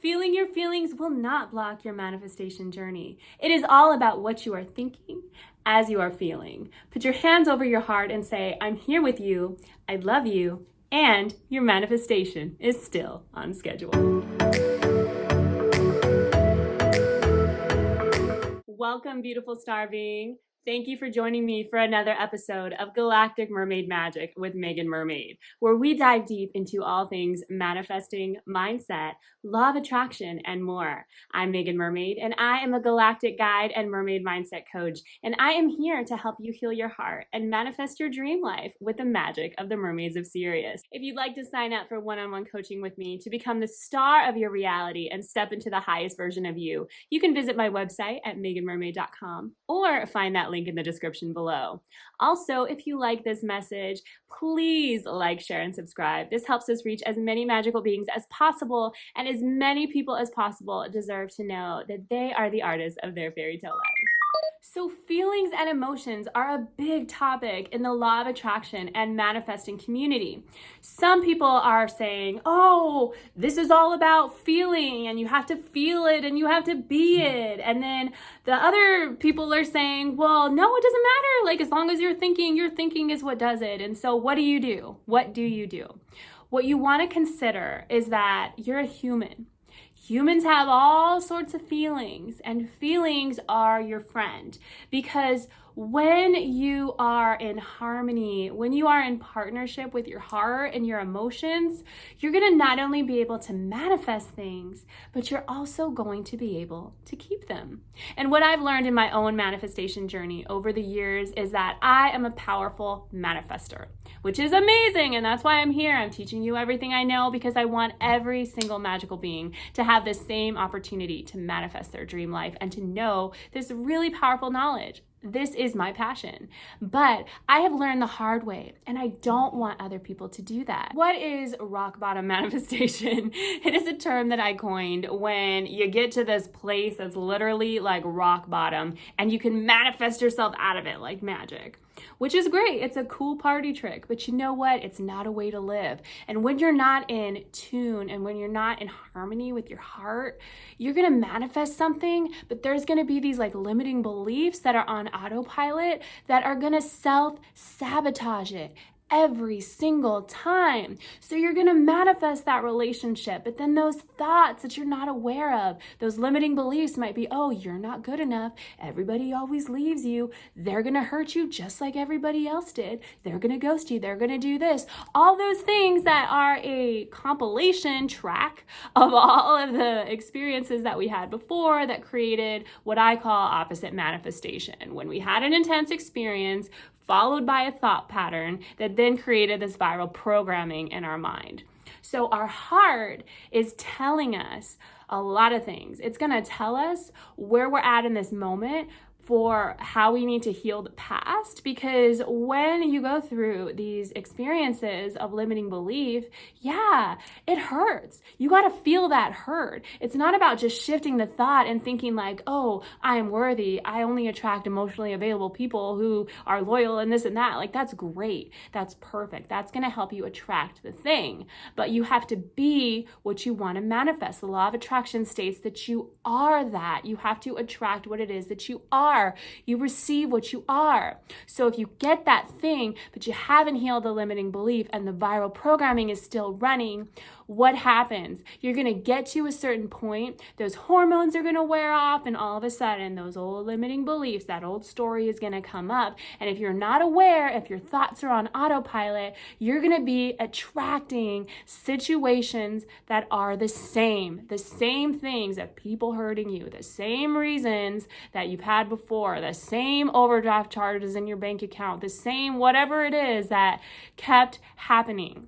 feeling your feelings will not block your manifestation journey. It is all about what you are thinking as you are feeling. Put your hands over your heart and say, I'm here with you, I love you, and your manifestation is still on schedule. Welcome, beautiful star being. Thank you for joining me for another episode of Galactic Mermaid Magic with Meagan Mermaid, where we dive deep into all things manifesting, mindset, law of attraction, and more. I'm Meagan Mermaid, and I am a galactic guide and mermaid mindset coach, and I am here to help you heal your heart and manifest your dream life with the magic of the Mermaids of Sirius. If you'd like to sign up for one-on-one coaching with me to become the star of your reality and step into the highest version of you, you can visit my website at meaganmermaid.com or find that link in the description below. Also, if you like this message, please like, share, and subscribe. This helps us reach as many magical beings as possible, and as many people as possible deserve to know that they are the artists of their fairy tale life. So feelings and emotions are a big topic in the law of attraction and manifesting community. Some people are saying, oh, this is all about feeling and you have to feel it and you have to be it. And then the other people are saying, well, no, it doesn't matter. Like, as long as your thinking is what does it. And so what do you do? What do you do? What you want to consider is that you're a human. Humans have all sorts of feelings, and feelings are your friend, because when you are in harmony, when you are in partnership with your heart and your emotions, you're going to not only be able to manifest things, but you're also going to be able to keep them. And what I've learned in my own manifestation journey over the years is that I am a powerful manifester, which is amazing. And that's why I'm here. I'm teaching you everything I know, because I want every single magical being to have the same opportunity to manifest their dream life and to know this really powerful knowledge. This is my passion, but I have learned the hard way, and I don't want other people to do that. What is rock bottom manifestation? It is a term that I coined when you get to this place that's literally like rock bottom and you can manifest yourself out of it like magic, which is great. It's a cool party trick, but you know what? It's not a way to live. And when you're not in tune and when you're not in harmony with your heart, you're going to manifest something, but there's going to be these like limiting beliefs that are on autopilot that are going to self-sabotage it every single time. So you're going to manifest that relationship, but then those thoughts that you're not aware of, those limiting beliefs might be, oh, you're not good enough. Everybody always leaves you. They're going to hurt you just like everybody else did. They're going to ghost you. They're going to do this. All those things that are a compilation track of all of the experiences that we had before that created what I call opposite manifestation. When we had an intense experience, followed by a thought pattern that then created this viral programming in our mind. So our heart is telling us a lot of things. It's going to tell us where we're at in this moment for how we need to heal the past, because when you go through these experiences of limiting belief, yeah, it hurts. You got to feel that hurt. It's not about just shifting the thought and thinking like, oh, I am worthy. I only attract emotionally available people who are loyal and this and that. Like, that's great. That's perfect. That's going to help you attract the thing. But you have to be what you want to manifest. The law of attraction states that you are that. You have to attract what it is that you are. You receive what you are. So if you get that thing, but you haven't healed the limiting belief and the viral programming is still running, what happens? You're going to get to a certain point, those hormones are going to wear off, and all of a sudden those old limiting beliefs, that old story is going to come up. And if you're not aware, if your thoughts are on autopilot, you're going to be attracting situations that are the same things, that people hurting you, the same reasons that you've had before, the same overdraft charges in your bank account, the same whatever it is that kept happening.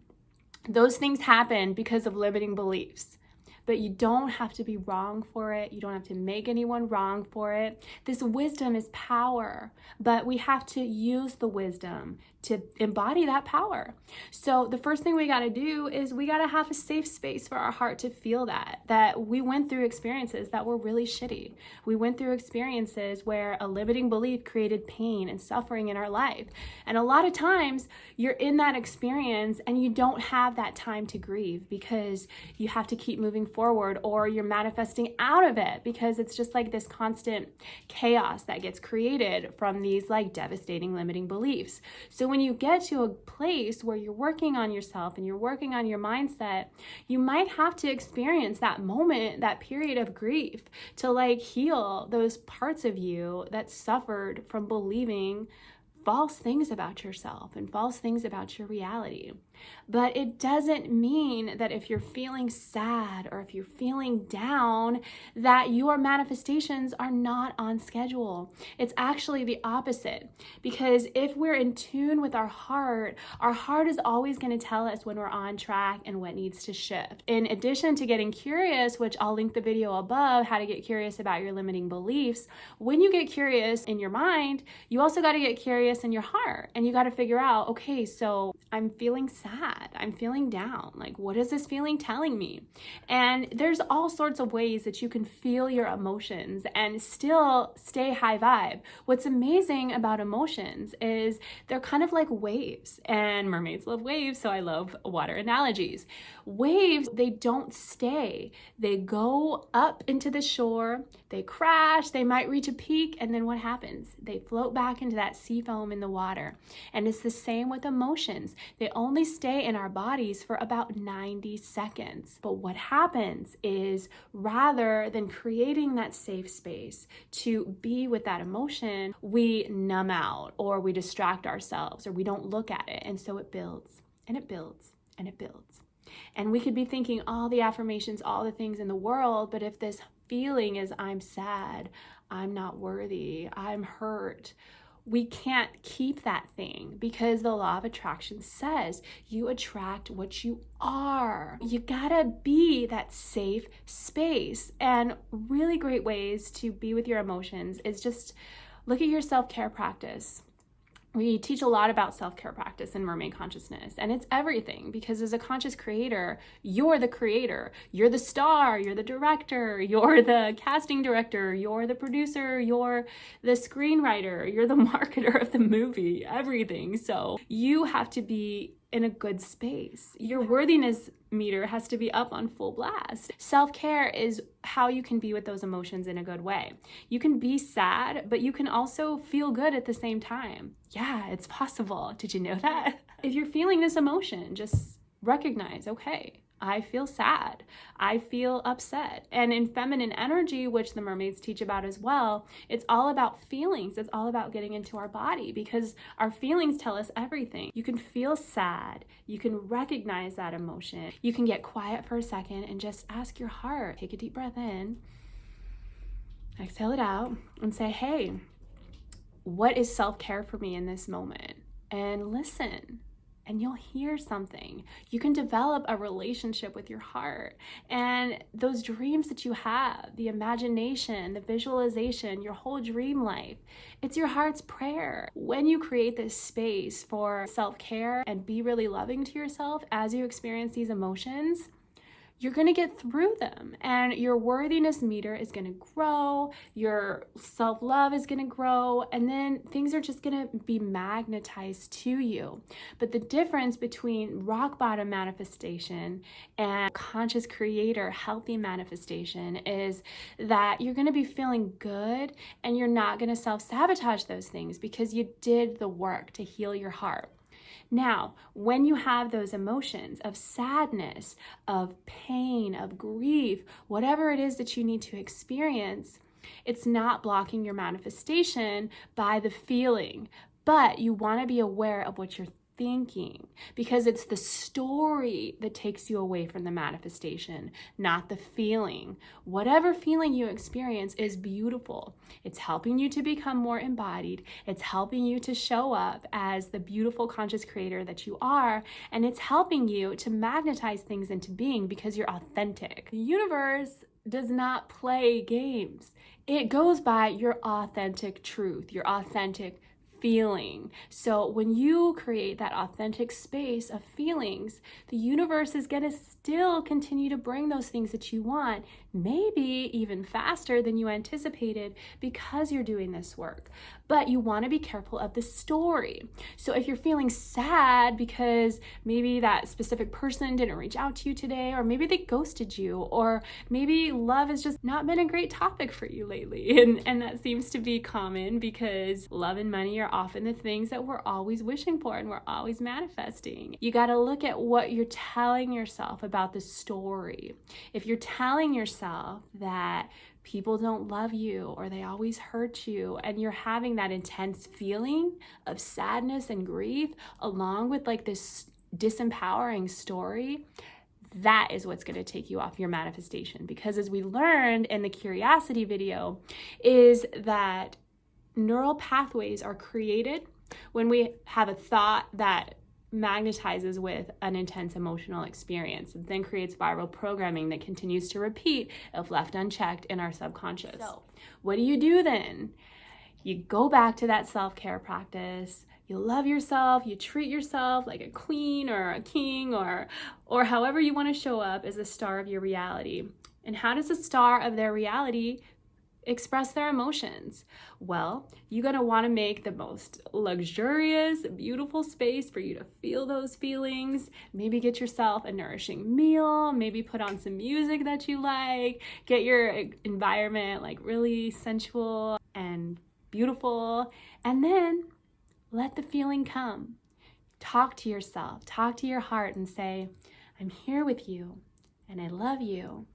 Those things happen because of limiting beliefs. But you don't have to be wrong for it. You don't have to make anyone wrong for it. This wisdom is power, but we have to use the wisdom to embody that power. So the first thing we got to do is we got to have a safe space for our heart to feel that we went through experiences that were really shitty. We went through experiences where a limiting belief created pain and suffering in our life. And a lot of times you're in that experience and you don't have that time to grieve because you have to keep moving forward, or you're manifesting out of it, because it's just like this constant chaos that gets created from these like devastating limiting beliefs. So when you get to a place where you're working on yourself and you're working on your mindset, you might have to experience that moment, that period of grief, to like heal those parts of you that suffered from believing false things about yourself and false things about your reality. But it doesn't mean that if you're feeling sad or if you're feeling down, that your manifestations are not on schedule. It's actually the opposite, because if we're in tune with our heart is always going to tell us when we're on track and what needs to shift. In addition to getting curious, which I'll link the video above, how to get curious about your limiting beliefs, when you get curious in your mind, you also got to get curious in your heart, and you got to figure out, okay, so I'm feeling sad. I'm feeling down. Like, what is this feeling telling me? And there's all sorts of ways that you can feel your emotions and still stay high vibe. What's amazing about emotions is they're kind of like waves, and mermaids love waves, so I love water analogies. Waves, they don't stay. They go up into the shore, they crash, they might reach a peak, and then what happens? They float back into that sea foam in the water. And it's the same with emotions. They only stay in our bodies for about 90 seconds. But what happens is, rather than creating that safe space to be with that emotion, we numb out, or we distract ourselves, or we don't look at it. And so it builds and it builds and it builds. And we could be thinking all the affirmations, all the things in the world, but if this feeling is I'm sad, I'm not worthy, I'm hurt, we can't keep that thing, because the law of attraction says you attract what you are. You gotta be that safe space. And really great ways to be with your emotions is just look at your self-care practice. We teach a lot about self-care practice in mermaid consciousness, and it's everything, because as a conscious creator, you're the creator, you're the star, you're the director, you're the casting director, you're the producer, you're the screenwriter, you're the marketer of the movie, everything. So you have to be in a good space. Your worthiness meter has to be up on full blast. Self-care is how you can be with those emotions in a good way. You can be sad, but you can also feel good at the same time. Yeah, it's possible. Did you know that? If you're feeling this emotion, just recognize, okay, I feel sad, I feel upset. And in feminine energy, which the mermaids teach about as well, it's all about feelings. It's all about getting into our body, because our feelings tell us everything. You can feel sad, you can recognize that emotion, you can get quiet for a second and just ask your heart, take a deep breath in, exhale it out, and say, hey, what is self-care for me in this moment? And listen. And you'll hear something. You can develop a relationship with your heart. And those dreams that you have, the imagination, the visualization, your whole dream life, it's your heart's prayer. When you create this space for self-care and be really loving to yourself as you experience these emotions, you're going to get through them, and your worthiness meter is going to grow, your self-love is going to grow, and then things are just going to be magnetized to you. But the difference between rock bottom manifestation and conscious creator healthy manifestation is that you're going to be feeling good, and you're not going to self-sabotage those things, because you did the work to heal your heart. Now, when you have those emotions of sadness, of pain, of grief, whatever it is that you need to experience, it's not blocking your manifestation by the feeling, but you want to be aware of what you're thinking, because it's the story that takes you away from the manifestation, not the feeling. Whatever feeling you experience is beautiful. It's helping you to become more embodied. It's helping you to show up as the beautiful conscious creator that you are, and it's helping you to magnetize things into being because you're authentic. The universe does not play games. It goes by your authentic truth, your authentic feeling. So when you create that authentic space of feelings, the universe is going to still continue to bring those things that you want, maybe even faster than you anticipated because you're doing this work. But you want to be careful of the story. So if you're feeling sad because maybe that specific person didn't reach out to you today, or maybe they ghosted you, or maybe love has just not been a great topic for you lately. And that seems to be common because love and money are often the things that we're always wishing for and we're always manifesting. You got to look at what you're telling yourself about the story. If you're telling yourself that people don't love you or they always hurt you, and you're having that intense feeling of sadness and grief along with like this disempowering story, that is what's going to take you off your manifestation. Because as we learned in the curiosity video, is that neural pathways are created when we have a thought that magnetizes with an intense emotional experience, and then creates viral programming that continues to repeat if left unchecked in our subconscious. So what do you do then? You go back to that self-care practice. You love yourself, you treat yourself like a queen or a king, or however you want to show up as a star of your reality. And how does a star of their reality express their emotions? Well, you're going to want to make the most luxurious, beautiful space for you to feel those feelings. Maybe get yourself a nourishing meal, maybe put on some music that you like, get your environment like really sensual and beautiful, and then let the feeling come. Talk to yourself, talk to your heart and say, I'm here with you and I love you,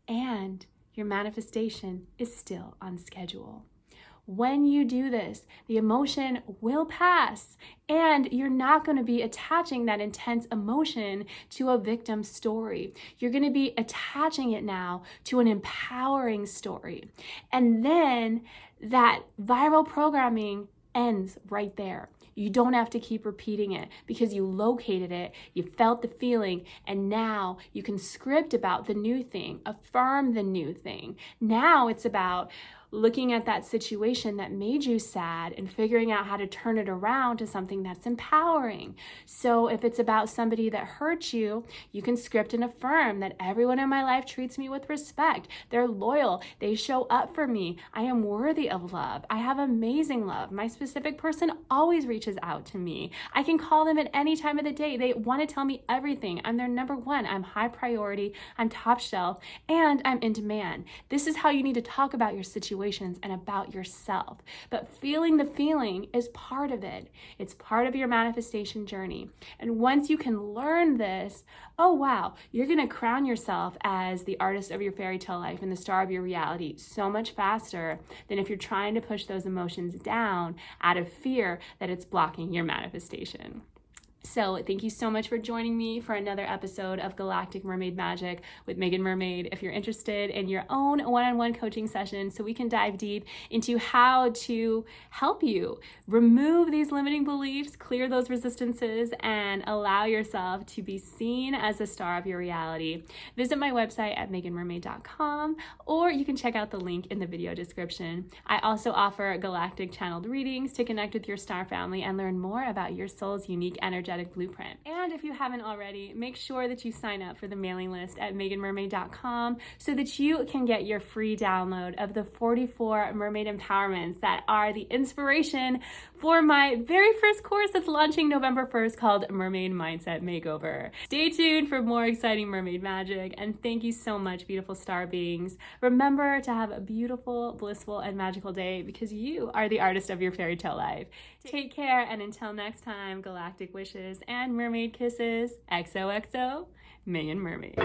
and your manifestation is still on schedule. When you do this, the emotion will pass, and you're not going to be attaching that intense emotion to a victim story. You're going to be attaching it now to an empowering story. And then that viral programming ends right there. You don't have to keep repeating it because you located it, you felt the feeling, and now you can script about the new thing, affirm the new thing. Now it's about looking at that situation that made you sad and figuring out how to turn it around to something that's empowering. So if it's about somebody that hurt you, you can script and affirm that everyone in my life treats me with respect. They're loyal. They show up for me. I am worthy of love. I have amazing love. My specific person always reaches out to me. I can call them at any time of the day. They want to tell me everything. I'm their number one. I'm high priority. I'm top shelf, and I'm in demand. This is how you need to talk about your situation and about yourself. But feeling the feeling is part of it. It's part of your manifestation journey. And once you can learn this, oh wow, you're going to crown yourself as the artist of your fairy tale life and the star of your reality so much faster than if you're trying to push those emotions down out of fear that it's blocking your manifestation. So thank you so much for joining me for another episode of Galactic Mermaid Magic with Meagan Mermaid. If you're interested in your own one-on-one coaching session so we can dive deep into how to help you remove these limiting beliefs, clear those resistances, and allow yourself to be seen as the star of your reality, visit my website at meaganmermaid.com, or you can check out the link in the video description. I also offer galactic channeled readings to connect with your star family and learn more about your soul's unique energetic blueprint. And if you haven't already, make sure that you sign up for the mailing list at meaganmermaid.com so that you can get your free download of the 44 mermaid empowerments that are the inspiration for my very first course that's launching November 1st called Mermaid Mindset Makeover. Stay tuned for more exciting mermaid magic, and thank you so much, beautiful star beings. Remember to have a beautiful, blissful, and magical day because you are the artist of your fairy tale life. Take care, and until next time, galactic wishes and mermaid kisses. XOXO, Meagan Mermaid.